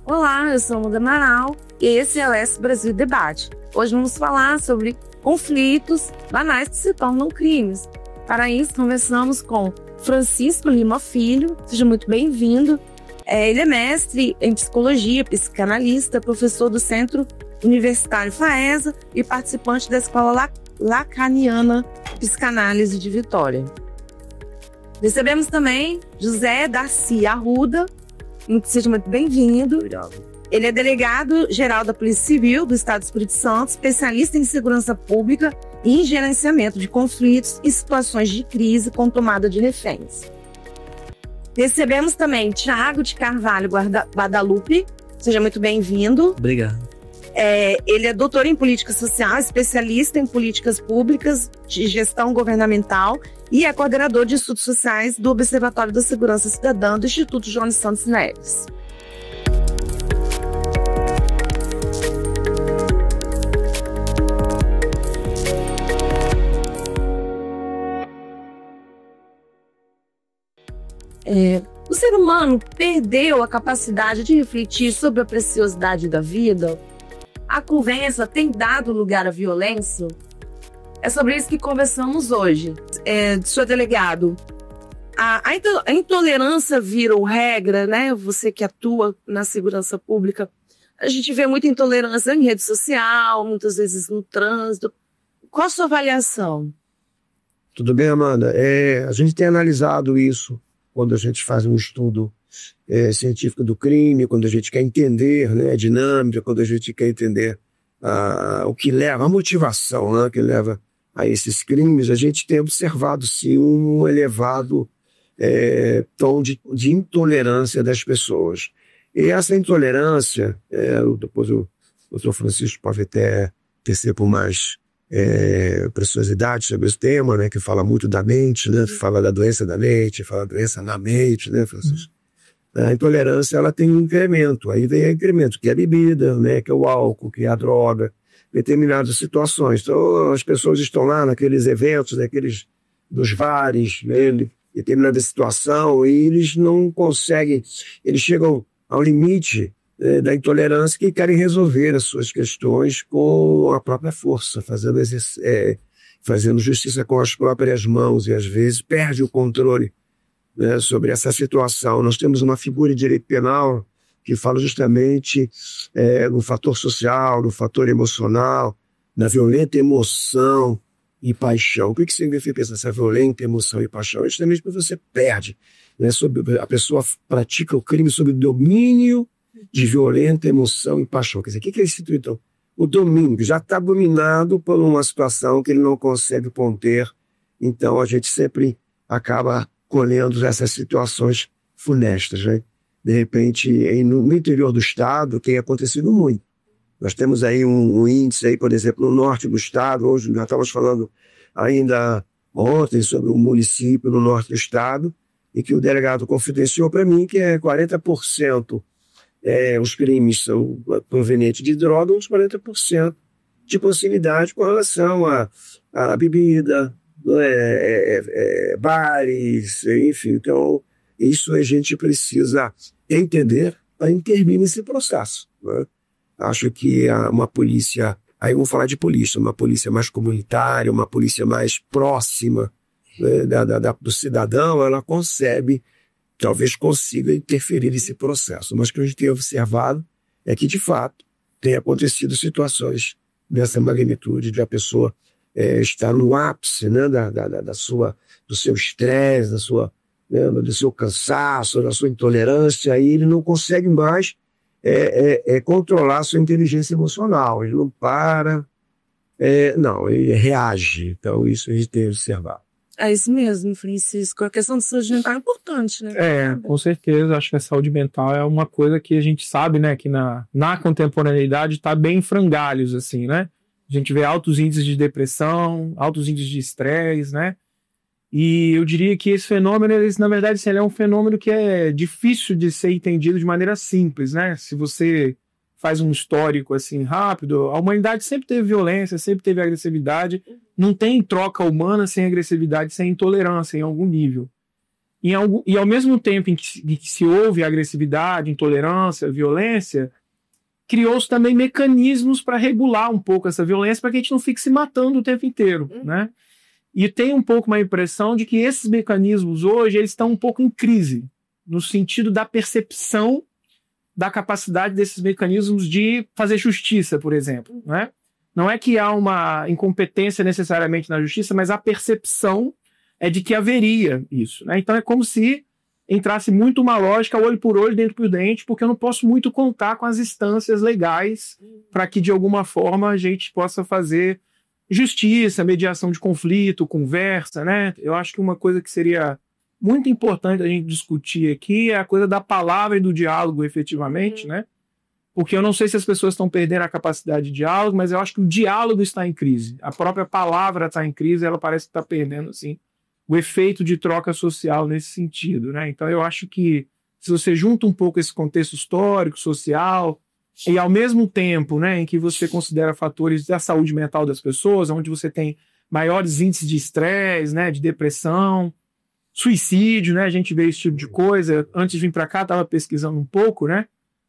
Olá, eu sou Amanda Amaral e esse é o S Brasil Debate. Hoje vamos falar sobre conflitos banais que se tornam crimes. Para isso, conversamos com Francisco Lima Filho. Seja muito bem-vindo. Ele é mestre em psicologia, psicanalista, professor do Centro Universitário FAESA e participante da Escola Lacaniana Psicanálise de Vitória. Recebemos também José Darcy Arruda. Seja muito bem-vindo. Obrigado. Ele é delegado-geral da Polícia Civil do Estado do Espírito Santo, especialista em segurança pública e em gerenciamento de conflitos e situações de crise com tomada de reféns. Recebemos também Thiago de Carvalho Guadalupe. Seja muito bem-vindo. Obrigado. Ele é doutor em política social, especialista em políticas públicas de gestão governamental e é coordenador de estudos sociais do Observatório da Segurança Cidadã do Instituto Jones Santos Neves. O ser humano perdeu a capacidade de refletir sobre a preciosidade da vida? A conversa tem dado lugar à violência? É sobre isso que conversamos hoje. Senhor delegado, a intolerância virou regra, né? Você que atua na segurança pública, a gente vê muita intolerância em rede social, muitas vezes no trânsito. Qual a sua avaliação? Tudo bem, Amanda? A gente tem analisado isso quando a gente faz um estudo científico do crime, quando a gente quer entender, né, a dinâmica, quando a gente quer entender o que leva, a motivação, né, que leva a esses crimes, a gente tem observado sim um elevado tom de intolerância das pessoas. E essa intolerância, depois o doutor Francisco pode até tecer por mais preciosidade sobre esse tema, né, que fala muito da mente, né, fala da doença da mente, fala da doença na mente, né, Francisco? A intolerância, ela tem um incremento, aí vem o incremento, que é a bebida, né, que é o álcool, que é a droga, determinadas situações. Então, as pessoas estão lá naqueles eventos, dos bares, né, determinada situação, e eles não conseguem, eles chegam ao limite da intolerância que querem resolver as suas questões com a própria força, fazendo justiça com as próprias mãos, e às vezes perde o controle, né, sobre essa situação. Nós temos uma figura de direito penal que fala justamente no fator social, no fator emocional, na violenta emoção e paixão. O que significa essa violenta emoção e paixão? É justamente porque você perde, né, a pessoa pratica o crime sob o domínio de violenta emoção e paixão. Quer dizer, o que é isso então? O domínio já está dominado por uma situação que ele não consegue conter. Então a gente sempre acaba colhendo essas situações funestas, né? De repente, no interior do estado, tem acontecido muito. Nós temos aí um índice, aí, por exemplo, no norte do estado. Hoje nós estávamos falando ainda ontem sobre um município no norte do estado, e que o delegado confidenciou para mim que 40% os crimes são provenientes de droga, uns 40% de proximidade com relação à bebida, bares, enfim. Então, isso a gente precisa entender para intervir nesse processo, né? Acho que uma polícia, aí vamos falar de polícia, uma polícia mais comunitária, uma polícia mais próxima, né, do cidadão, ela talvez consiga interferir nesse processo. Mas o que a gente tem observado é que, de fato, tem acontecido situações dessa magnitude de a pessoa estar no ápice, né, do seu estresse, do seu cansaço, da sua intolerância, aí ele não consegue mais controlar a sua inteligência emocional. Ele não para, ele reage. Então, isso a gente tem observado. É isso mesmo, Francisco. A questão de saúde mental é importante, né? Com certeza. Acho que a saúde mental é uma coisa que a gente sabe, né, que na contemporaneidade está bem em frangalhos, assim, né? A gente vê altos índices de depressão, altos índices de estresse, né? E eu diria que esse fenômeno, na verdade, ele é um fenômeno que é difícil de ser entendido de maneira simples, né? Se você faz um histórico assim rápido, a humanidade sempre teve violência, sempre teve agressividade. Não tem troca humana sem agressividade, sem intolerância em algum nível. E ao mesmo tempo em que se houve agressividade, intolerância, violência, criou-se também mecanismos para regular um pouco essa violência, para que a gente não fique se matando o tempo inteiro, né? E tem um pouco uma impressão de que esses mecanismos hoje eles estão um pouco em crise, no sentido da percepção da capacidade desses mecanismos de fazer justiça, por exemplo, né? Não é que há uma incompetência necessariamente na justiça, mas a percepção é de que haveria isso, né? Então é como se entrasse muito uma lógica olho por olho, dente por dente, porque eu não posso muito contar com as instâncias legais para que, de alguma forma, a gente possa fazer justiça, mediação de conflito, conversa, né? Eu acho que uma coisa que seria muito importante a gente discutir aqui é a coisa da palavra e do diálogo, efetivamente, né? Porque eu não sei se as pessoas estão perdendo a capacidade de diálogo, mas eu acho que o diálogo está em crise. A própria palavra está em crise, ela parece que está perdendo, assim, o efeito de troca social nesse sentido, né? Então eu acho que se você junta um pouco esse contexto histórico, social, e ao mesmo tempo, né, em que você considera fatores da saúde mental das pessoas, onde você tem maiores índices de estresse, né, de depressão, suicídio, né, a gente vê esse tipo de coisa. Antes de vir para cá, estava pesquisando um pouco, né?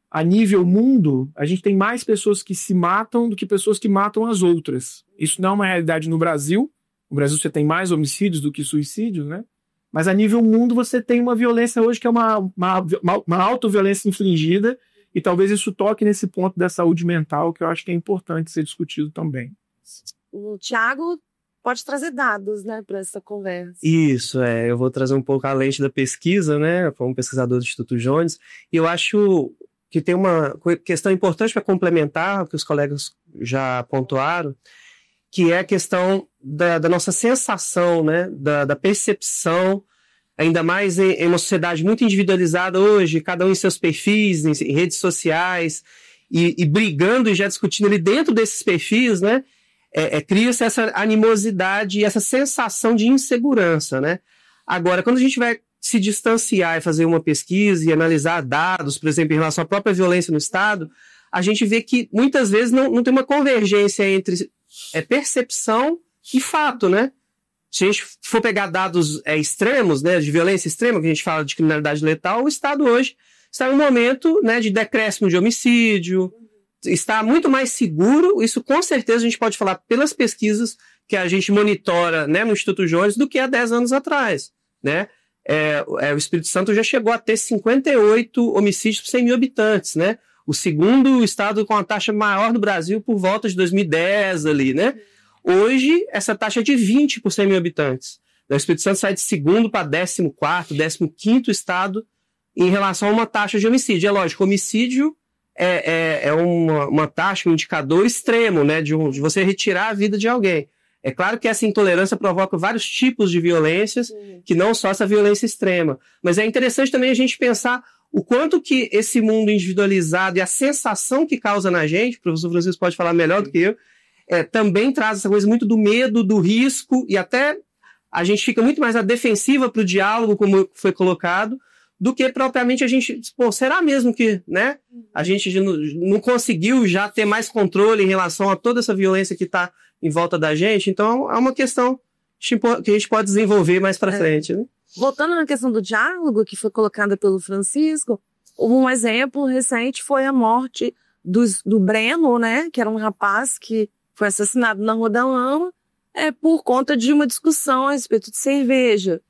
A nível mundo, a gente tem mais pessoas que se matam do que pessoas que matam as outras. Isso não é uma realidade no Brasil. No Brasil você tem mais homicídios do que suicídios, né? Mas a nível mundo você tem uma violência hoje que é uma autoviolência infligida, e talvez isso toque nesse ponto da saúde mental, que eu acho que é importante ser discutido também. O Thiago pode trazer dados, né, para essa conversa. Isso, eu vou trazer um pouco a lente da pesquisa, né, como pesquisador do Instituto Jones, e eu acho que tem uma questão importante para complementar o que os colegas já pontuaram, que é a questão da nossa sensação, né, da percepção, ainda mais em uma sociedade muito individualizada hoje, cada um em seus perfis, em redes sociais, e brigando e já discutindo ali dentro desses perfis, né, cria-se essa animosidade e essa sensação de insegurança, né? Agora, quando a gente vai se distanciar e fazer uma pesquisa e analisar dados, por exemplo, em relação à própria violência no Estado, a gente vê que muitas vezes não tem uma convergência entre percepção e fato, né? Se a gente for pegar dados extremos, né, de violência extrema, que a gente fala de criminalidade letal, o Estado hoje está em um momento, né, de decréscimo de homicídio, está muito mais seguro. Isso com certeza a gente pode falar pelas pesquisas que a gente monitora, né, no Instituto Jones, do que há 10 anos atrás, né? O Espírito Santo já chegou a ter 58 homicídios por 100 mil habitantes, né? O segundo estado com a taxa maior do Brasil por volta de 2010 ali, né? Hoje, essa taxa é de 20 por 100 mil habitantes. O Espírito Santo sai de segundo para 14º, 15º estado em relação a uma taxa de homicídio. É lógico, homicídio é uma taxa, um indicador extremo, né? De você retirar a vida de alguém. É claro que essa intolerância provoca vários tipos de violências, que não só essa violência extrema. Mas é interessante também a gente pensar o quanto que esse mundo individualizado e a sensação que causa na gente, o professor Francisco pode falar melhor do que eu, também traz essa coisa muito do medo, do risco, e até a gente fica muito mais à defensiva para o diálogo, como foi colocado, do que propriamente a gente, será mesmo que, né, a gente não conseguiu já ter mais controle em relação a toda essa violência que está em volta da gente? Então é uma questão que a gente pode desenvolver mais para frente, né? Voltando na questão do diálogo, que foi colocada pelo Francisco, um exemplo recente foi a morte do Breno, né, que era um rapaz que foi assassinado na Rua da Lama, por conta de uma discussão a respeito de cerveja.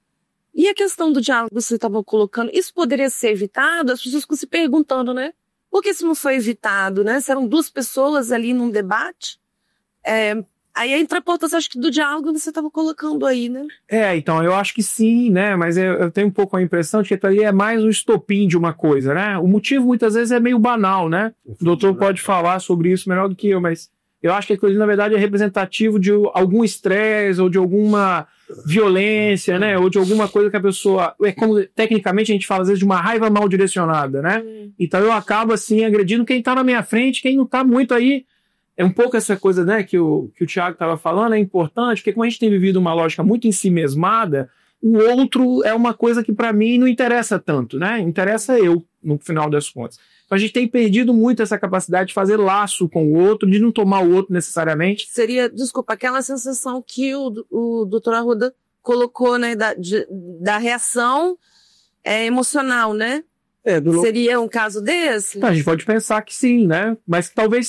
E a questão do diálogo que você estava colocando, isso poderia ser evitado? As pessoas ficam se perguntando, né? Por que isso não foi evitado, né? Se eram duas pessoas ali num debate, aí entra a importância, acho que, do diálogo que você estava colocando aí, né? Então, eu acho que sim, né? Mas eu tenho um pouco a impressão de que ali é mais um estopim de uma coisa, né? O motivo, muitas vezes, é meio banal, né? O doutor pode falar sobre isso melhor do que eu, mas eu acho que aquilo, na verdade, é representativo de algum estresse ou de alguma violência, né? Ou de alguma coisa que a pessoa... como tecnicamente a gente fala, às vezes, de uma raiva mal direcionada, né? Então eu acabo, assim, agredindo quem tá na minha frente, quem não tá muito aí. É um pouco essa coisa, né, que o Thiago estava falando, é importante, porque como a gente tem vivido uma lógica muito em si mesmada, o outro é uma coisa que para mim não interessa tanto, né? Interessa eu, no final das contas. Então a gente tem perdido muito essa capacidade de fazer laço com o outro, de não tomar o outro necessariamente. Seria, desculpa, aquela sensação que o doutor Arruda colocou, né, da reação emocional, né? Seria um caso desse? A gente pode pensar que sim, né? Mas talvez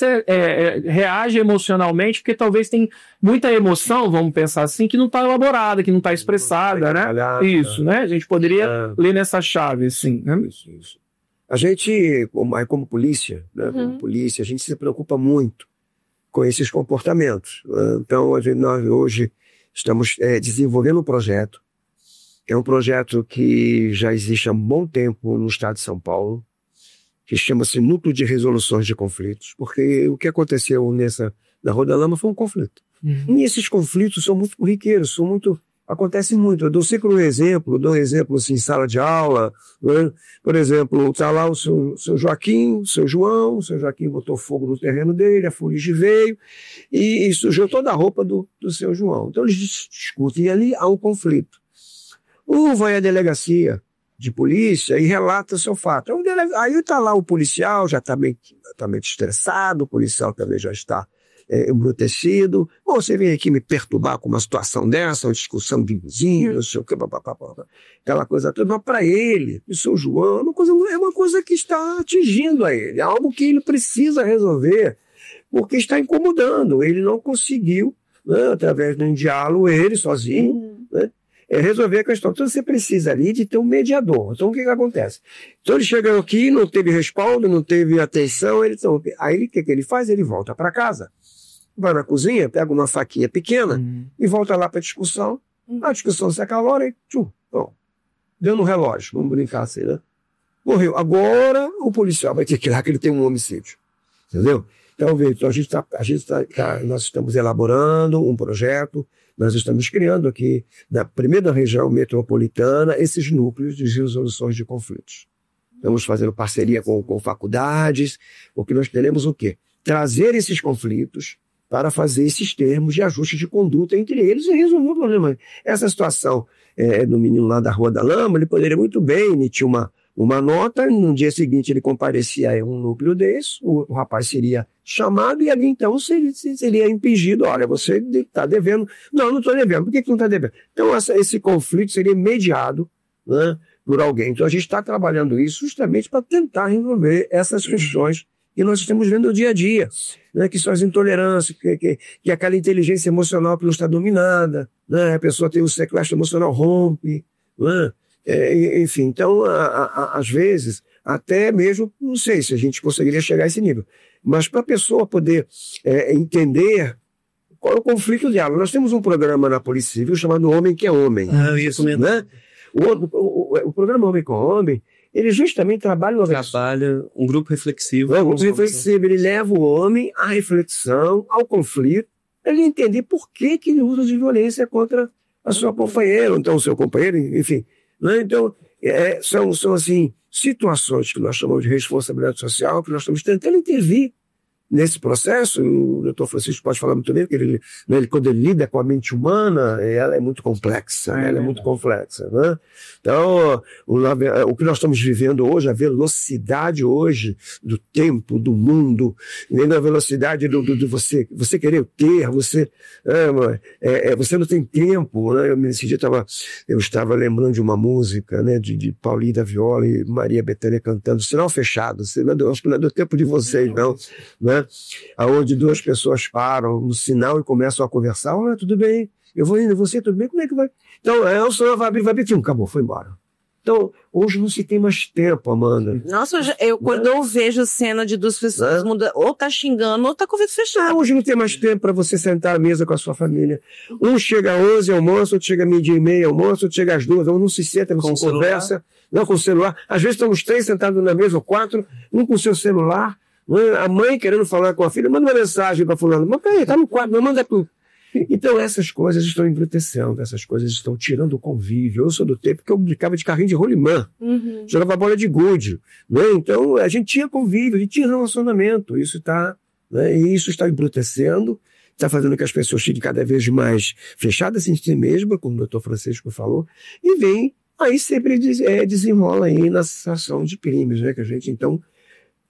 reage emocionalmente, porque talvez tem muita emoção, vamos pensar assim, que não está elaborada, que não está expressada, né? Isso, né? A gente poderia ler nessa chave, assim, né? Isso. A gente, como polícia, né? Como polícia, a gente se preocupa muito com esses comportamentos. Então, nós hoje estamos desenvolvendo um projeto. É um projeto que já existe há um bom tempo no estado de São Paulo, que chama-se Núcleo de Resoluções de Conflitos, porque o que aconteceu na Rua da Lama foi um conflito. E esses conflitos são muito corriqueiros, acontecem muito. Eu dou sempre um exemplo, assim, em sala de aula, né? Por exemplo, está lá o seu Joaquim, o seu Joaquim botou fogo no terreno dele, a fuligem veio e sujou toda a roupa do seu João. Então eles discutem e ali há um conflito. Um vai à delegacia de polícia e relata o seu fato. Aí está lá o policial, já está meio estressado, o policial também já está embrutecido. Você vem aqui me perturbar com uma situação dessa, uma discussão de vizinho, não sei o que, aquela coisa toda. Mas para ele, o seu João, é uma coisa que está atingindo a ele, é algo que ele precisa resolver, porque está incomodando. Ele não conseguiu, né, através de um diálogo, ele sozinho, né, resolver a questão. Então você precisa ali de ter um mediador. Então o que acontece? Então ele chega aqui, não teve respaldo, não teve atenção, aí o que ele faz? Ele volta para casa, vai na cozinha, pega uma faquinha pequena e volta lá para a discussão. A discussão se acalora e deu no relógio, vamos brincar assim, né? Morreu. Agora o policial vai ter que ir lá que ele tem um homicídio. Entendeu? Então, nós estamos elaborando um projeto. Nós estamos criando aqui, na primeira região metropolitana, esses núcleos de resoluções de conflitos. Estamos fazendo parceria com faculdades, porque nós queremos o quê? Trazer esses conflitos para fazer esses termos de ajuste de conduta entre eles e resolver o problema. Essa situação do menino lá da Rua da Lama, ele poderia muito bem emitir uma nota, no dia seguinte ele comparecia a um núcleo desse, o rapaz seria chamado e ali então seria impedido. Olha, você está devendo. Não estou devendo. Por que não está devendo? Então esse conflito seria mediado, né, por alguém. Então a gente está trabalhando isso justamente para tentar resolver essas questões que nós estamos vendo no dia a dia, né, que são as intolerâncias, que aquela inteligência emocional que não está dominada, né, a pessoa tem o sequestro emocional, rompe, né? Enfim, então, às vezes, até mesmo, não sei se a gente conseguiria chegar a esse nível, mas para a pessoa poder entender qual é o conflito dela. Nós temos um programa na Polícia Civil chamado Homem que é Homem. Isso mesmo. Né? O programa Homem com Homem, ele justamente trabalha um grupo reflexivo. Um grupo reflexivo, ele leva o homem à reflexão, ao conflito, para ele entender por que ele usa de violência contra a sua companheira, ou então o seu companheiro, enfim. Então, são assim, situações que nós chamamos de responsabilidade social, que nós estamos tentando intervir nesse processo. O doutor Francisco pode falar muito bem, porque ele, quando ele lida com a mente humana, ela é muito complexa, né? Então, o que nós estamos vivendo hoje, a velocidade hoje do tempo, do mundo, nem na velocidade do você querer ter, você não tem tempo, né? Esse dia eu estava lembrando de uma música, né, de Paulinho da Viola e Maria Bethânia cantando Sinal Fechado. Acho que não é do tempo de vocês, não, né? Onde duas pessoas param no sinal e começam a conversar. Olha, tudo bem, eu vou indo, você, tudo bem, como é que vai? Então, o senhor vai abrir, acabou, foi embora. Então, hoje não se tem mais tempo, Amanda. Nossa, quando eu vejo cena de duas pessoas, ou tá xingando, ou tá com o ouvido fechado. Hoje não tem mais tempo para você sentar à mesa com a sua família. Um chega às 11, almoço, outro chega às 12:30, almoço, outro chega às 2, um não se senta, não se conversa, não com o celular. Às vezes estamos 3 sentados na mesa, ou 4, um com o seu celular. A mãe querendo falar com a filha, manda uma mensagem para fulano. Mas peraí, tá no quarto, não manda tudo. Então essas coisas estão embrutecendo, essas coisas estão tirando o convívio. Eu sou do tempo que eu brincava de carrinho de rolimã, jogava bola de gude, né? Então a gente tinha convívio, a gente tinha relacionamento. Isso está, né? E isso está embrutecendo, está fazendo que as pessoas fiquem cada vez mais fechadas em si mesmas, como o doutor Francisco falou, e vem, aí sempre desenrola aí na situação de crimes, né? Que a gente então...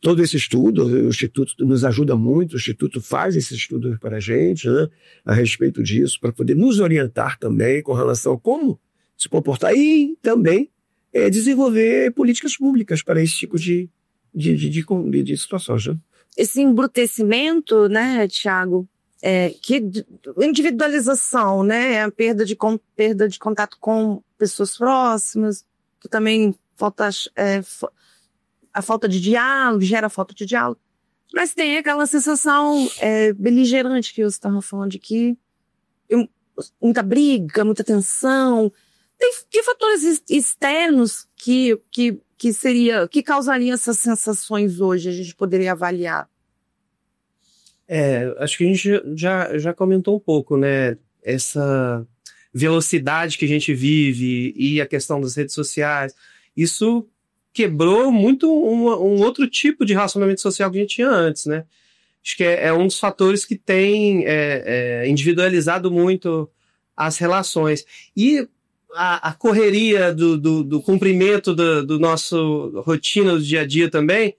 Todo esse estudo, o Instituto nos ajuda muito, o Instituto faz esse estudo para a gente, né, a respeito disso, para poder nos orientar também com relação a como se comportar e também desenvolver políticas públicas para esse tipo de situações. Né? Esse embrutecimento, né, Tiago, individualização, né, a perda de contato com pessoas próximas, que também a falta de diálogo, gera falta de diálogo. Mas tem aquela sensação beligerante que você estava falando aqui, muita briga, muita tensão. Que fatores externos que causariam essas sensações hoje, a gente poderia avaliar? Acho que a gente já comentou um pouco, né? Essa velocidade que a gente vive e a questão das redes sociais, isso quebrou muito um outro tipo de relacionamento social que a gente tinha antes, né? Acho que é um dos fatores que tem individualizado muito as relações. E a correria do cumprimento do nosso rotina do dia a dia também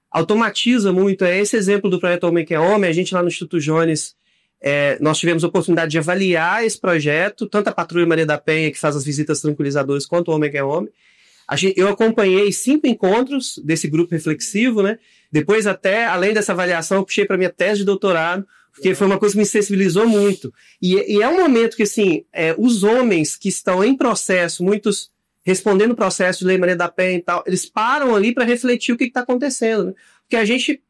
automatiza muito. Esse exemplo do projeto Homem que é Homem, a gente lá no Instituto Jones, nós tivemos a oportunidade de avaliar esse projeto, tanto a Patrulha Maria da Penha, que faz as visitas tranquilizadoras, quanto o Homem que é Homem. Eu acompanhei 5 encontros desse grupo reflexivo, né? Depois até, além dessa avaliação, eu puxei para minha tese de doutorado, porque foi uma coisa que me sensibilizou muito. E é um momento que, assim, os homens que estão em processo, muitos respondendo o processo de Lei Maria da Penha e tal, eles param ali para refletir o que está acontecendo. Né? Porque a gente,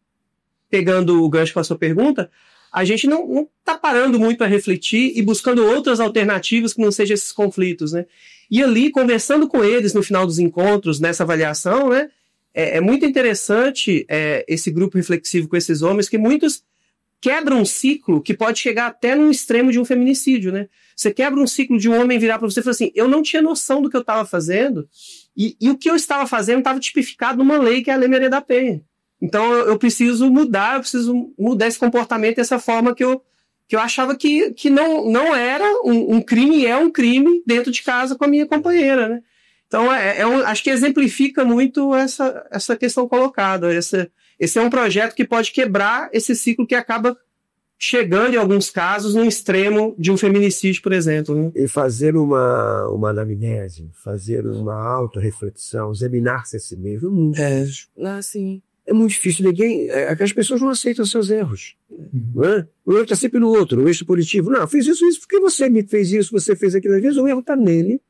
pegando o gancho com a sua pergunta, a gente não está parando muito para refletir e buscando outras alternativas que não sejam esses conflitos, né? E ali, conversando com eles no final dos encontros, nessa avaliação, né, é muito interessante esse grupo reflexivo com esses homens, que muitos quebram um ciclo que pode chegar até no extremo de um feminicídio, né? Você quebra um ciclo de um homem virar para você e falar assim, eu não tinha noção do que eu estava fazendo, e o que eu estava fazendo estava tipificado numa lei que é a Lei Maria da Penha. Então eu preciso mudar esse comportamento, essa forma que eu achava que não era um crime, e é um crime dentro de casa com a minha companheira, né? Então acho que exemplifica muito essa questão colocada. Esse é um projeto que pode quebrar esse ciclo que acaba chegando, em alguns casos, no extremo de um feminicídio, por exemplo. Né? E fazer uma anamnese, fazer uma autorreflexão, examinar-se a si mesmo, é muito difícil. Sim. É muito difícil. As pessoas não aceitam seus erros. Não é? O erro está sempre no outro, o eixo positivo. Não, eu fiz isso porque você me fez isso, você fez aquilo. Às vezes o erro está nele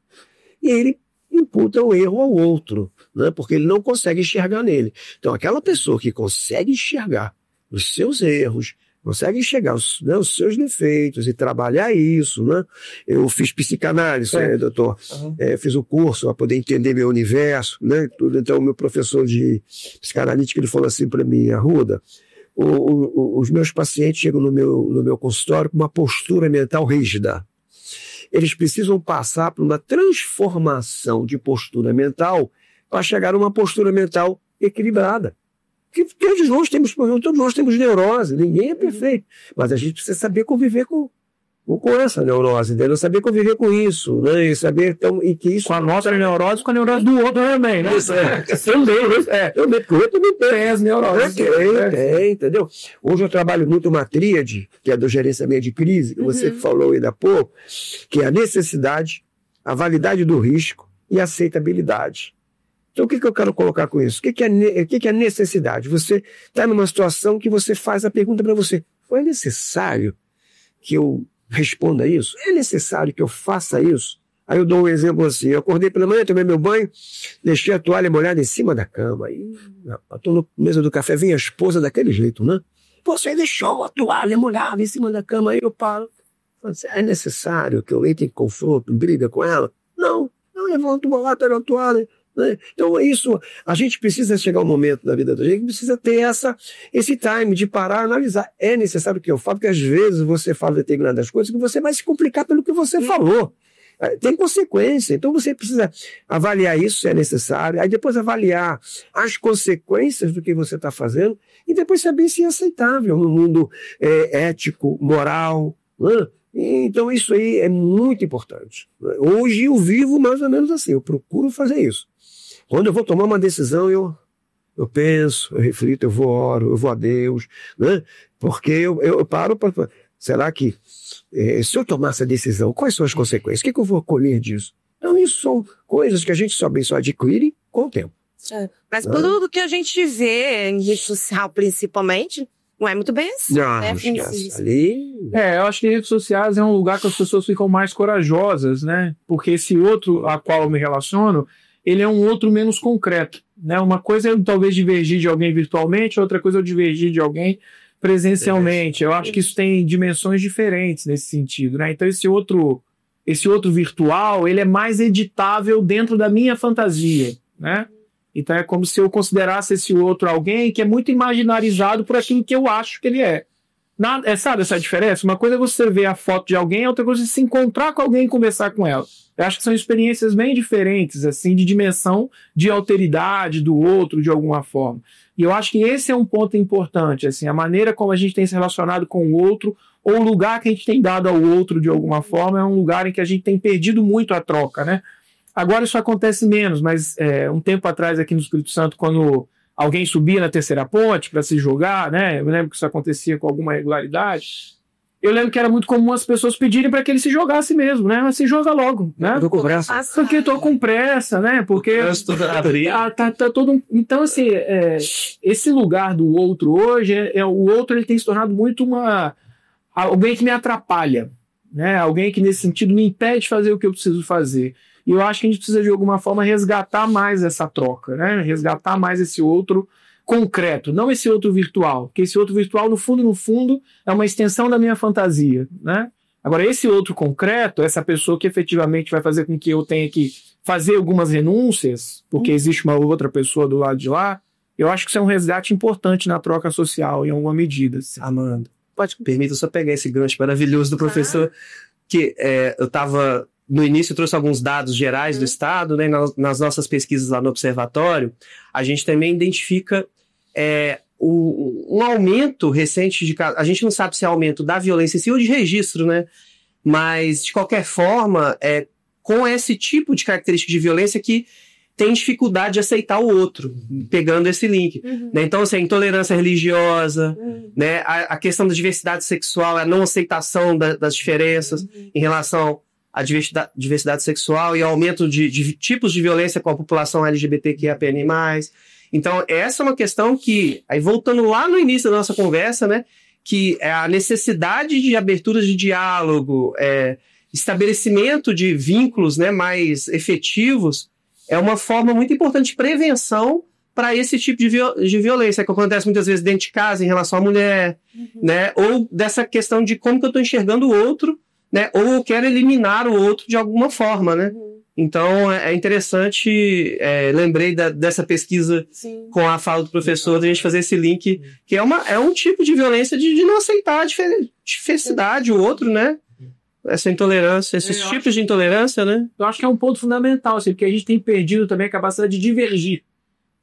e ele imputa o erro ao outro, né? Porque ele não consegue enxergar nele. Então, aquela pessoa que consegue enxergar os seus erros, consegue enxergar os seus defeitos e trabalhar isso, né? Eu fiz psicanálise, doutor. Uhum. Fiz o curso para poder entender meu universo, né? Então, o meu professor de psicanalítica, ele falou assim para mim, Arruda, os meus pacientes chegam no meu consultório com uma postura mental rígida. Eles precisam passar por uma transformação de postura mental para chegar a uma postura mental equilibrada. Porque todos nós temos neurose, ninguém é perfeito. Mas a gente precisa saber conviver com essa neurose, entendeu? Saber conviver com isso, né? E saber e que isso... Com a nossa neurose, com a neurose do outro também, né? Também, porque o outro também tem as neuroses. Tem, entendeu? Hoje eu trabalho muito uma tríade, que é do gerenciamento de crise, que você falou ainda há pouco, que é a necessidade, a validade do risco e a aceitabilidade. Então, o que eu quero colocar com isso? O que é necessidade? Você está numa situação que você faz a pergunta para você, foi necessário que eu responda isso? É necessário que eu faça isso? Aí eu dou um exemplo assim, eu acordei pela manhã, tomei meu banho, deixei a toalha molhada em cima da cama, aí estou na mesa do café, vem a esposa daquele jeito, né? Você deixou a toalha molhada em cima da cama, aí eu paro. É necessário que eu entre em confronto, briga com ela? Não, eu levanto uma lata da toalha. Né? Então isso, a gente precisa chegar um momento da vida da gente, precisa ter esse time de parar, analisar. É necessário que eu falo, porque às vezes você fala determinadas coisas que você vai se complicar pelo que você falou. Tem consequência, então você precisa avaliar isso se é necessário, aí depois avaliar as consequências do que você está fazendo e depois saber se é aceitável no mundo ético, moral, né? Então isso aí é muito importante. Hoje eu vivo mais ou menos assim, eu procuro fazer isso. Quando eu vou tomar uma decisão, eu penso, eu reflito, eu vou oro, eu vou a Deus, né? Porque eu paro para... Será que se eu tomar essa decisão, quais são as consequências? O que eu vou colher disso? Então, isso são coisas que a gente só adquire com o tempo. Mas por tudo que a gente vê em rede social, principalmente, não é muito bem assim, né, Francisco? Eu acho que redes sociais é um lugar que as pessoas ficam mais corajosas, né? Porque esse outro a qual eu me relaciono, ele é um outro menos concreto, né? Uma coisa é eu talvez divergir de alguém virtualmente, outra coisa é eu divergir de alguém presencialmente. Eu acho que isso tem dimensões diferentes nesse sentido, né? Então esse outro virtual, ele é mais editável dentro da minha fantasia, né? Então é como se eu considerasse esse outro alguém que é muito imaginarizado por aquilo que eu acho que ele é. Sabe essa diferença? Uma coisa é você ver a foto de alguém, outra coisa é se encontrar com alguém e conversar com ela. Eu acho que são experiências bem diferentes, assim, de dimensão, de alteridade do outro, de alguma forma. E eu acho que esse é um ponto importante, assim, a maneira como a gente tem se relacionado com o outro, ou o lugar que a gente tem dado ao outro, de alguma forma, é um lugar em que a gente tem perdido muito a troca, né? Agora isso acontece menos, mas um tempo atrás aqui no Espírito Santo, quando alguém subia na terceira ponte para se jogar, né? Eu lembro que isso acontecia com alguma regularidade. Eu lembro que era muito comum as pessoas pedirem para que ele se jogasse mesmo, né? Mas se joga logo, né? Tô com pressa. Porque tô com pressa, né? Porque tá todo então assim, esse lugar do outro hoje, o outro ele tem se tornado muito alguém que me atrapalha, né? Alguém que nesse sentido me impede de fazer o que eu preciso fazer. E eu acho que a gente precisa, de alguma forma, resgatar mais essa troca, né? Resgatar mais esse outro concreto, não esse outro virtual. Porque esse outro virtual, no fundo, é uma extensão da minha fantasia, né? Agora, esse outro concreto, essa pessoa que efetivamente vai fazer com que eu tenha que fazer algumas renúncias, porque existe uma outra pessoa do lado de lá, eu acho que isso é um resgate importante na troca social, em alguma medida. Assim. Amanda, permita só pegar esse gancho maravilhoso do professor, que eu estava... No início eu trouxe alguns dados gerais do Estado, né? Nas nossas pesquisas lá no Observatório, a gente também identifica um aumento recente de casos. A gente não sabe se é aumento da violência em si ou de registro, né? Mas, de qualquer forma, com esse tipo de característica de violência que tem dificuldade de aceitar o outro, pegando esse link. Né? Então, assim, a intolerância religiosa, né? A questão da diversidade sexual, a não aceitação das diferenças em relação a diversidade sexual e aumento de tipos de violência com a população LGBTQIAPN+. Então, essa é uma questão que, aí voltando lá no início da nossa conversa, né, que é a necessidade de aberturas de diálogo, estabelecimento de vínculos, né, mais efetivos, é uma forma muito importante de prevenção para esse tipo de violência, que acontece muitas vezes dentro de casa em relação à mulher, né, ou dessa questão de como que eu estou enxergando o outro, né? Ou eu quero eliminar o outro de alguma forma, né? Então, é interessante, lembrei dessa pesquisa com a fala do professor, da gente fazer esse link, que é um tipo de violência de não aceitar a diversidade, o outro, né? Essa intolerância, esses tipos de intolerância, né? Eu acho que é um ponto fundamental, assim, porque a gente tem perdido também a capacidade de divergir.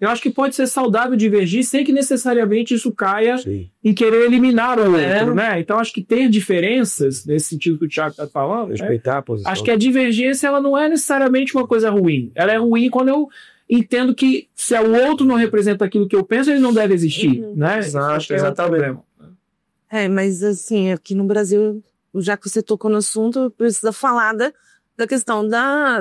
Eu acho que pode ser saudável divergir sem que necessariamente isso caia em querer eliminar o outro, né? Então, acho que ter diferenças, nesse sentido que o Thiago está falando, respeitar a posição. Acho que a divergência ela não é necessariamente uma coisa ruim. Ela é ruim quando eu entendo que se o outro não representa aquilo que eu penso, ele não deve existir, né? Exato, exatamente. Mas assim, aqui no Brasil, já que você tocou no assunto, precisa falar da questão da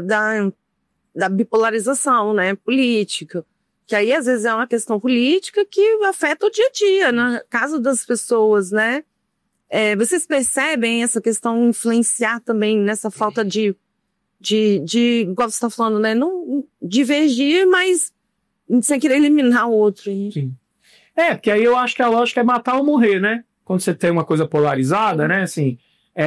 bipolarização, né? Política. Que aí, às vezes, é uma questão política que afeta o dia a dia, na casa das pessoas, né? Vocês percebem essa questão influenciar também nessa falta de igual você está falando, né? Não divergir, mas sem querer eliminar o outro. Hein? Sim. Porque aí eu acho que a lógica é matar ou morrer, né? Quando você tem uma coisa polarizada, né? Assim,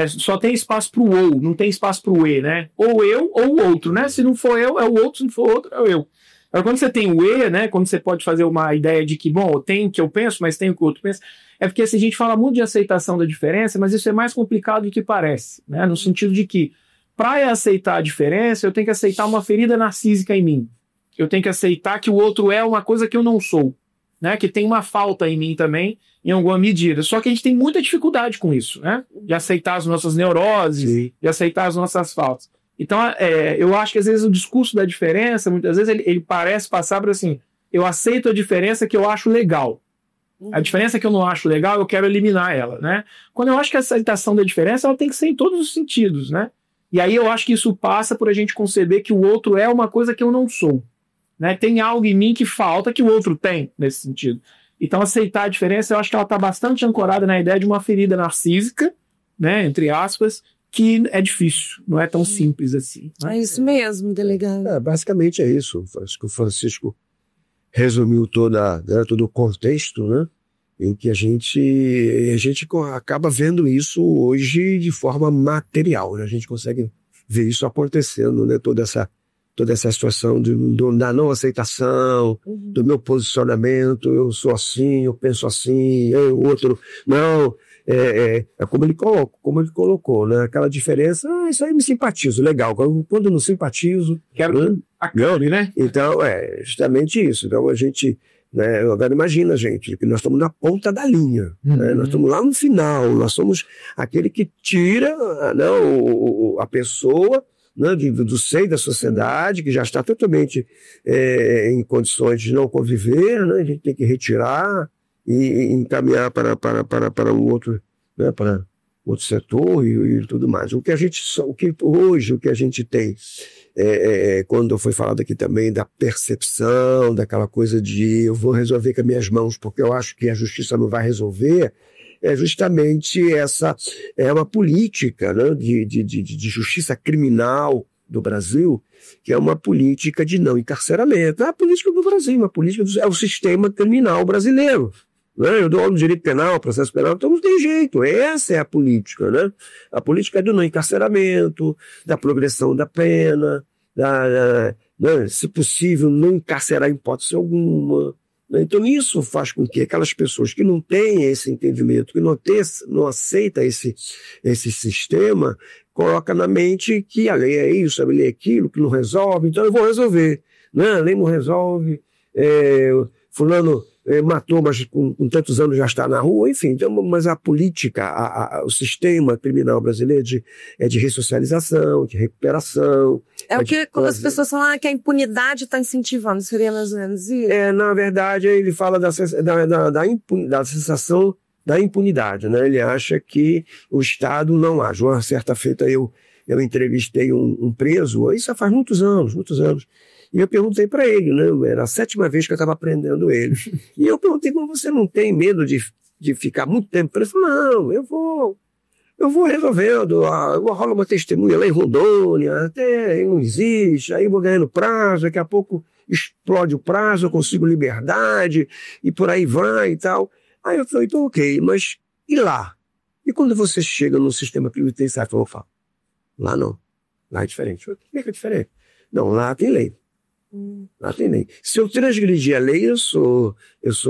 só tem espaço pro ou, não tem espaço pro e, né? Ou eu ou o outro, né? Se não for eu, é o outro, se não for outro, é o eu. Agora, quando você tem o E, né, quando você pode fazer uma ideia de que, bom, eu tenho o que eu penso, mas tenho o que o outro pensa, é porque assim, a gente fala muito de aceitação da diferença, mas isso é mais complicado do que parece, né, no sentido de que, para aceitar a diferença, eu tenho que aceitar uma ferida narcísica em mim. Eu tenho que aceitar que o outro é uma coisa que eu não sou, né, que tem uma falta em mim também, em alguma medida. Só que a gente tem muita dificuldade com isso, né, de aceitar as nossas neuroses, de aceitar as nossas faltas. Então, eu acho que às vezes o discurso da diferença, muitas vezes ele parece passar por assim, eu aceito a diferença que eu acho legal. A diferença que eu não acho legal, eu quero eliminar ela, né? Quando eu acho que a aceitação da diferença, ela tem que ser em todos os sentidos, né? E aí eu acho que isso passa por a gente conceber que o outro é uma coisa que eu não sou. Né? Tem algo em mim que falta que o outro tem, nesse sentido. Então, aceitar a diferença, eu acho que ela está bastante ancorada na ideia de uma ferida narcísica, né, entre aspas, que é difícil, não é tão simples assim. Né? É isso mesmo, delegado. Basicamente é isso. Acho que o Francisco resumiu todo o contexto, né, em que a gente acaba vendo isso hoje de forma material. Né? A gente consegue ver isso acontecendo, né, toda essa situação da não aceitação, do meu posicionamento, eu sou assim, eu penso assim, o outro não. É como ele colocou, né? Aquela diferença, isso aí me simpatizo, legal. Quando não simpatizo, quero acabe, né? Então, justamente isso. Então, a gente, né, agora imagina, gente, que nós estamos na ponta da linha, né? Nós estamos lá no final, nós somos aquele que tira, né, a pessoa, né, do seio da sociedade, que já está totalmente em condições de não conviver, né? A gente tem que retirar e encaminhar para um outro, né, para outro setor e tudo mais. O que a gente tem, quando foi falado aqui também da percepção, daquela coisa de eu vou resolver com as minhas mãos porque eu acho que a justiça não vai resolver, é justamente uma política, né, de justiça criminal do Brasil, que é uma política de não encarceramento. É a política do Brasil, é o sistema criminal brasileiro. Né? Eu dou aula de direito penal, processo penal, então não tem jeito. Essa é a política. Né? A política é do não encarceramento, da progressão da pena, né, se possível, não encarcerar em hipótese alguma. Então isso faz com que aquelas pessoas que não têm esse entendimento, que não aceitam esse sistema, coloca na mente que a lei é isso, a lei é aquilo, que não resolve, então eu vou resolver. Né? A lei não resolve, fulano matou, mas com tantos anos já está na rua, enfim. Então, mas a política, o sistema criminal brasileiro é de ressocialização, de recuperação. Quando as pessoas falam que a impunidade está incentivando, seria mais ou menos isso? Na verdade, ele fala da sensação da impunidade, né? Ele acha que o Estado não age. Uma certa feita eu entrevistei um preso, isso faz muitos anos, e eu perguntei para ele, né? Era a 7ª vez que eu estava prendendo ele. E eu perguntei, como você não tem medo de ficar muito tempo preso? Ele falou, não, eu vou resolvendo, rola uma testemunha lá em Rondônia, até não existe, aí vou ganhando prazo, daqui a pouco explode o prazo, eu consigo liberdade, e por aí vai e tal. Aí eu falei, então ok, mas e lá? E quando você chega no sistema penitenciário, eu falo, lá não, lá é diferente. Por que é diferente? Não, lá tem lei. Lá tem lei. Se eu transgredir a lei, eu sou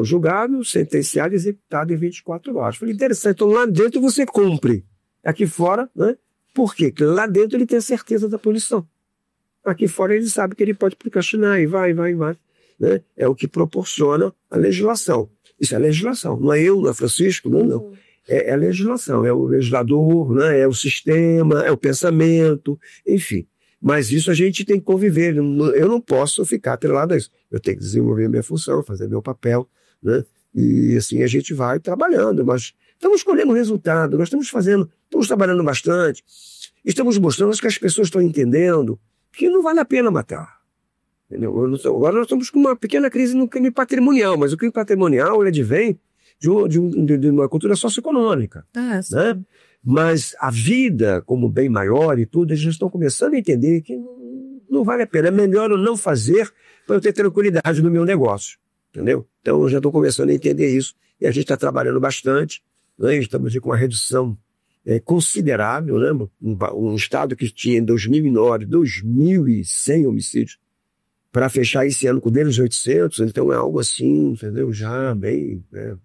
julgado, sentenciado e executado em 24 horas. Falei, interessante, então lá dentro você cumpre. Aqui fora, né? Por quê? Porque lá dentro ele tem a certeza da punição. Aqui fora ele sabe que ele pode procrastinar e vai. Né? É o que proporciona a legislação. Isso é legislação. Não é eu, não é Francisco, não. É a legislação, é o legislador, né? É o sistema, é o pensamento, enfim. Mas isso a gente tem que conviver. Eu não posso ficar atrelado a isso. Eu tenho que desenvolver minha função, fazer meu papel, né? E assim a gente vai trabalhando. Mas estamos colhendo resultado, nós estamos trabalhando bastante. Estamos mostrando que as pessoas estão entendendo que não vale a pena matar. Entendeu? Agora nós estamos com uma pequena crise no crime patrimonial, mas o crime patrimonial ele advém de uma cultura socioeconômica. Né? Mas a vida como bem maior e tudo, eles já estão começando a entender que não vale a pena. É melhor eu não fazer para eu ter tranquilidade no meu negócio. Entendeu? Então eu já estou começando a entender isso e a gente está trabalhando bastante. Né? Estamos com uma redução considerável. Né? Um estado que tinha em 2009 2.100 homicídios para fechar esse ano com menos de 800. Então é algo assim, entendeu? Já bem, né?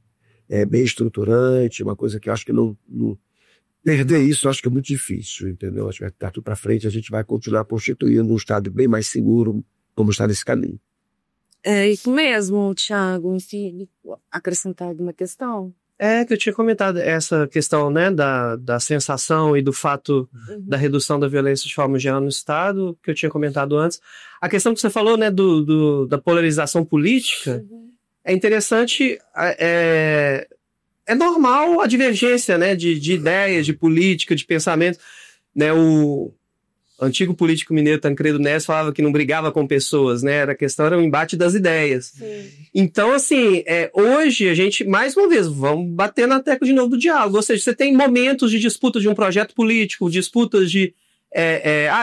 Bem estruturante, uma coisa que eu acho que não perder isso, eu acho que é muito difícil, entendeu? Acho que daqui para frente a gente vai continuar constituindo um Estado bem mais seguro, como está nesse caminho. É isso mesmo, Thiago. Enfim, acrescentar alguma questão? Que eu tinha comentado essa questão, né, da sensação e do fato da redução da violência de forma geral no Estado, que eu tinha comentado antes. A questão que você falou, né, da polarização política, é interessante, é normal a divergência, né, de ideias, de política, de pensamento, né, antigo político mineiro Tancredo Neves falava que não brigava com pessoas, né? A questão era o embate das ideias. Sim. Então, assim, hoje a gente, mais uma vez, vamos bater na tecla de novo do diálogo. Ou seja, você tem momentos de disputa de um projeto político, disputas de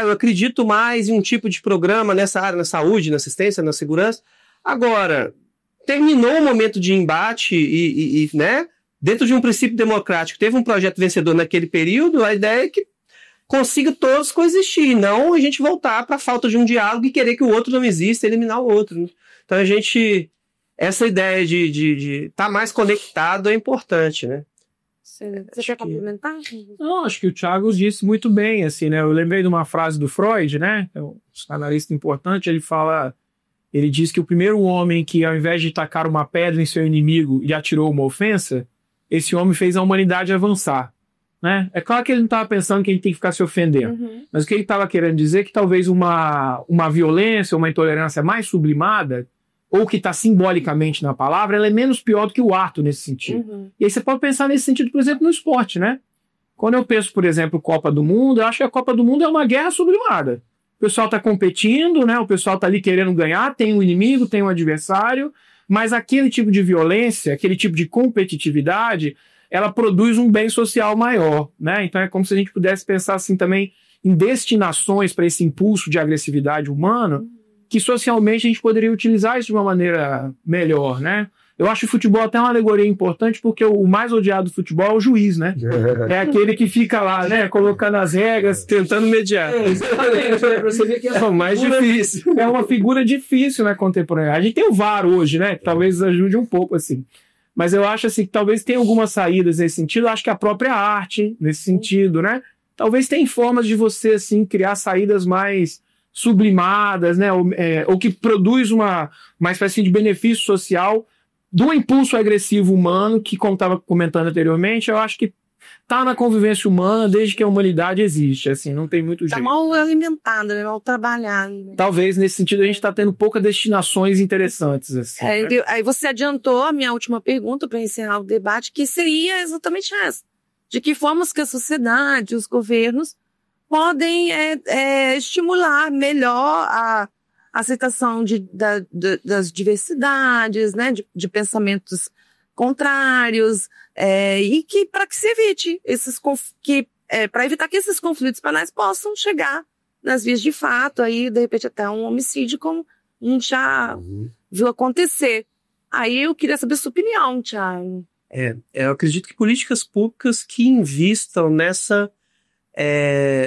eu acredito mais em um tipo de programa nessa área, na saúde, na assistência, na segurança. Agora, terminou o momento de embate e né, dentro de um princípio democrático, teve um projeto vencedor naquele período, a ideia é que consiga todos coexistir, não a gente voltar para a falta de um diálogo e querer que o outro não exista, eliminar o outro. Né? Então, essa ideia de estar mais conectado é importante, né? Você quer complementar? Não, acho que o Thiago disse muito bem, assim, né? Eu lembrei de uma frase do Freud, né? É um psicanalista importante, ele diz que o primeiro homem que, ao invés de tacar uma pedra em seu inimigo e atirou uma ofensa, esse homem fez a humanidade avançar, né? É claro que ele não estava pensando que a gente tem que ficar se ofendendo, mas o que ele estava querendo dizer é que talvez uma violência, uma intolerância mais sublimada, ou que está simbolicamente na palavra, ela é menos pior do que o ato nesse sentido. E aí você pode pensar nesse sentido, por exemplo, no esporte, né? Quando eu penso, por exemplo, Copa do Mundo, eu acho que a Copa do Mundo é uma guerra sublimada. O pessoal está competindo, né? O pessoal está ali querendo ganhar, tem um inimigo, tem um adversário, mas aquele tipo de violência, aquele tipo de competitividade, ela produz um bem social maior, né? Então é como se a gente pudesse pensar assim também em destinações para esse impulso de agressividade humana, que socialmente a gente poderia utilizar isso de uma maneira melhor, né? Eu acho o futebol até uma alegoria importante, porque o mais odiado do futebol é o juiz, né? É aquele que fica lá, né? Colocando as regras, tentando mediar. Exatamente, pra você ver que é o mais difícil. É uma figura difícil, né, contemporânea. A gente tem o VAR hoje, né? Que talvez ajude um pouco, assim. Mas eu acho, assim, que talvez tenha algumas saídas nesse sentido. Eu acho que a própria arte, nesse sentido, né? Talvez tenha formas de você, assim, criar saídas mais sublimadas, né? Ou que produz uma espécie de benefício social do impulso agressivo humano, que, como estava comentando anteriormente, eu acho que está na convivência humana desde que a humanidade existe, assim, não tem muito jeito. Está mal alimentada, né? Mal trabalhada. Né? Talvez, nesse sentido, a gente está tendo poucas destinações interessantes. Assim, né? Aí você adiantou a minha última pergunta para encerrar o debate, que seria exatamente essa. De que formas que a sociedade, os governos, podem estimular melhor a aceitação das diversidades, né, de pensamentos contrários, e que para que se evite para evitar que esses conflitos banais possam chegar nas vias de fato, aí de repente até um homicídio, como a gente já viu acontecer. Aí eu queria saber a sua opinião, Thiago. Eu acredito que políticas públicas que invistam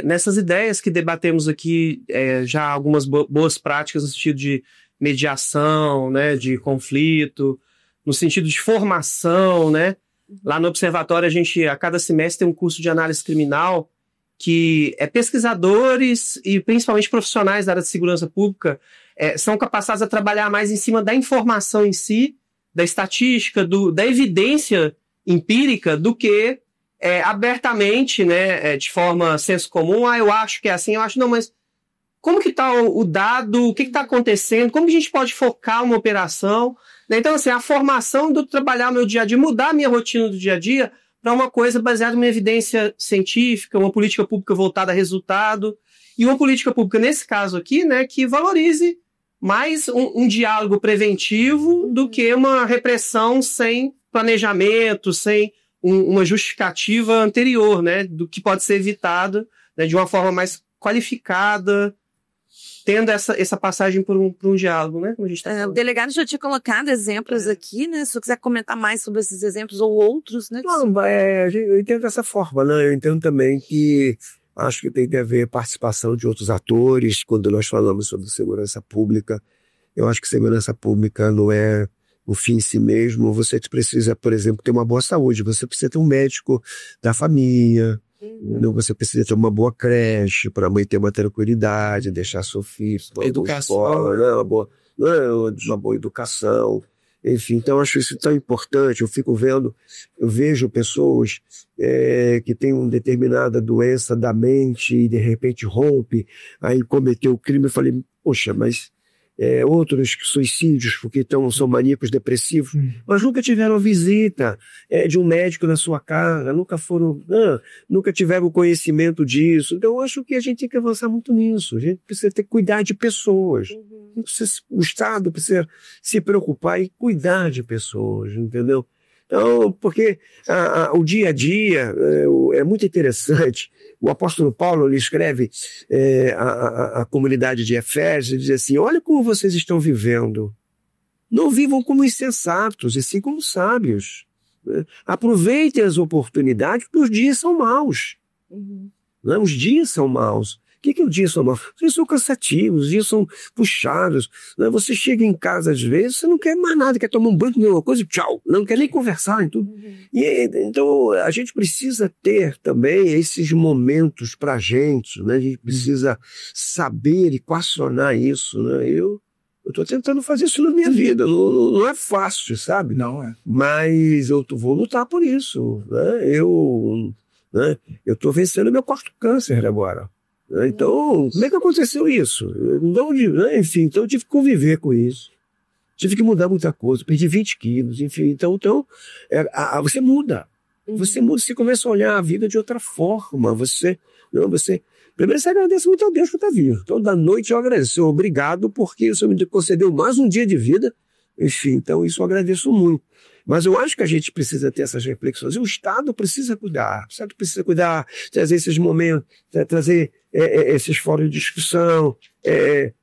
nessas ideias que debatemos aqui, já algumas boas práticas no sentido de mediação, né, de conflito, no sentido de formação, né? Lá no Observatório, a gente, a cada semestre, tem um curso de análise criminal que pesquisadores e principalmente profissionais da área de segurança pública são capacitados a trabalhar mais em cima da informação em si, da estatística, da evidência empírica, do que abertamente, né, de forma senso comum, eu acho que é assim, eu acho, não, mas como que está o dado, o que está acontecendo, como que a gente pode focar uma operação, né? Então, assim, a formação do trabalhar o meu dia a dia, mudar a minha rotina do dia a dia para uma coisa baseada em uma evidência científica, uma política pública voltada a resultado, e uma política pública, nesse caso aqui, né, que valorize mais um diálogo preventivo do que uma repressão sem planejamento, sem uma justificativa anterior, né, do que pode ser evitado, né, de uma forma mais qualificada, tendo essa passagem por um diálogo, né? Como a gente o delegado já tinha colocado exemplos aqui, né? Se você quiser comentar mais sobre esses exemplos ou outros, né? Não, eu entendo dessa forma, né? Eu entendo também que acho que tem que haver participação de outros atores quando nós falamos sobre segurança pública. Eu acho que segurança pública não é o fim em si mesmo. Você precisa, por exemplo, ter uma boa saúde. Você precisa ter um médico da família. Você precisa ter uma boa creche para a mãe ter uma tranquilidade, deixar seu filho para uma boa escola, né? Uma boa educação. Enfim, então eu acho isso tão importante. Eu vejo pessoas que têm uma determinada doença da mente e de repente rompe, aí cometeu o crime. Eu falei, poxa, mas outros suicídios porque são maníacos depressivos, mas nunca tiveram a visita de um médico na sua casa, nunca tiveram conhecimento disso. Então eu acho que a gente tem que avançar muito nisso. A gente precisa ter que cuidar de pessoas. O Estado precisa se preocupar em cuidar de pessoas, entendeu? Então, porque o dia a dia é muito interessante. O apóstolo Paulo, ele escreve a comunidade de Efésios e diz assim: olha como vocês estão vivendo. Não vivam como insensatos, e sim como sábios. Aproveitem as oportunidades, porque os dias são maus. Né? Os dias são maus. O que os dias são maus? Os dias são cansativos, os dias são puxados. Né? Você chega em casa, às vezes, você não quer mais nada, quer tomar um banho, comer uma coisa e tchau. Não quer nem conversar e tudo. Então, a gente precisa ter também esses momentos pra gente, né? A gente precisa saber equacionar isso, né? Eu estou tentando fazer isso na minha vida. Não é fácil, sabe? Não é. Mas eu vou lutar por isso. Né? Eu estou vencendo meu 4º câncer agora. Então, como é que aconteceu isso? Enfim, então eu tive que conviver com isso. Tive que mudar muita coisa. Perdi 20 quilos, enfim. Então você muda. Você muda, você começa a olhar a vida de outra forma. Primeiro você agradece muito a Deus por estar vivo. Então, da noite eu agradeço. Obrigado porque o Senhor me concedeu mais um dia de vida. Enfim, então isso eu agradeço muito. Mas eu acho que a gente precisa ter essas reflexões. E o Estado precisa cuidar. O Estado precisa cuidar, trazer esses momentos, trazer esses fóruns de discussão,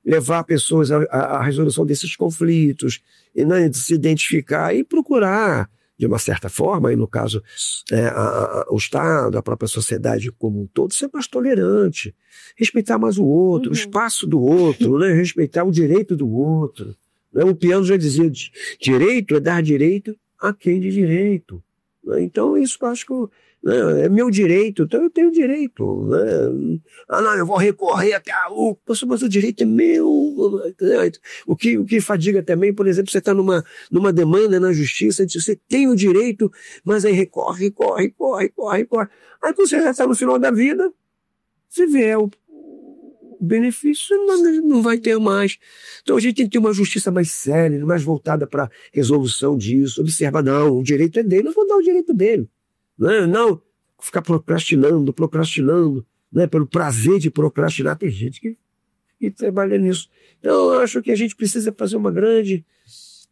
levar pessoas à resolução desses conflitos, e, né, se identificar e procurar, de uma certa forma, e no caso o Estado, a própria sociedade como um todo, ser mais tolerante, respeitar mais o outro, o espaço do outro, né, respeitar o direito do outro. Né? O Piano já dizia, direito é dar direito a quem de direito. Né? Então isso eu acho que é meu direito, então eu tenho direito. Né? Não, eu vou recorrer até mas o direito é meu. O que fadiga também, por exemplo, você está numa demanda na justiça, você tem o direito, mas aí recorre. Aí quando você já está no final da vida, você vê o benefício não vai ter mais. Então a gente tem que ter uma justiça mais séria, mais voltada para resolução disso. Observa, não, o direito é dele, eu vou dar o direito dele. Não ficar procrastinando, né, pelo prazer de procrastinar. Tem gente que trabalha nisso. Então eu acho que a gente precisa fazer uma grande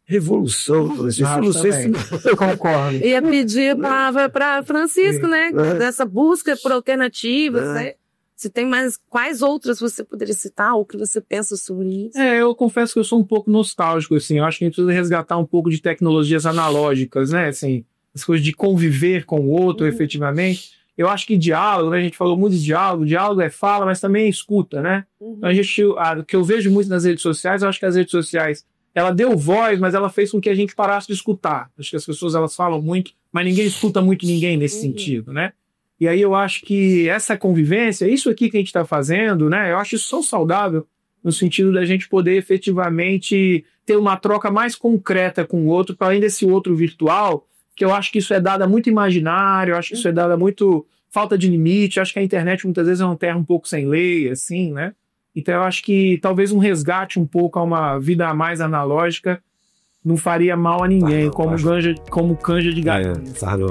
revolução. Não sei se eu concordo. Ia pedir a palavra para Francisco, né? Dessa busca por alternativas, né? Se tem mais, quais outras você poderia citar, ou o que você pensa sobre isso? Eu confesso que eu sou um pouco nostálgico, assim. Eu acho que a gente precisa resgatar um pouco de tecnologias analógicas, né? Assim, as coisas de conviver com o outro, efetivamente. Eu acho que diálogo, né? A gente falou muito de diálogo. Diálogo é fala, mas também é escuta, né? Então o que eu vejo muito nas redes sociais, eu acho que as redes sociais, ela deu voz, mas ela fez com que a gente parasse de escutar. Acho que as pessoas, elas falam muito, mas ninguém escuta muito ninguém nesse sentido, né? E aí eu acho que essa convivência, isso aqui que a gente está fazendo, né? Eu acho isso tão saudável no sentido da gente poder efetivamente ter uma troca mais concreta com o outro, para além desse outro virtual, que eu acho que isso é dado a muito imaginário, eu acho que isso é dado a muito falta de limite, eu acho que a internet muitas vezes é uma terra um pouco sem lei, assim, né? Então eu acho que talvez um resgate um pouco a uma vida mais analógica não faria mal a ninguém, como canja de galinha.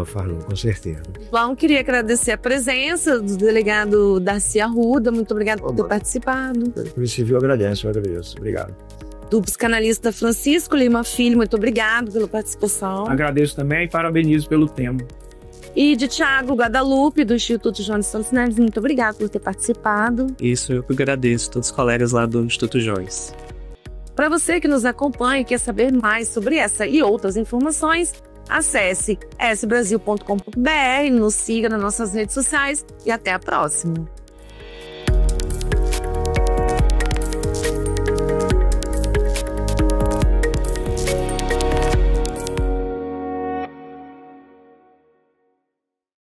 Farnou, com certeza. Bom, queria agradecer a presença do delegado Darcy Arruda. Muito obrigado por ter participado. O civil eu agradeço. Obrigado. Do psicanalista Francisco Lima Filho, muito obrigado pela participação. Agradeço também e parabenizo pelo tema. E de Thiago Guadalupe, do Instituto Jones Santos Neves, muito obrigado por ter participado. Isso, eu que agradeço, todos os colegas lá do Instituto Jones. Para você que nos acompanha e quer saber mais sobre essa e outras informações, acesse sbrasil.com.br, nos siga nas nossas redes sociais e até a próxima.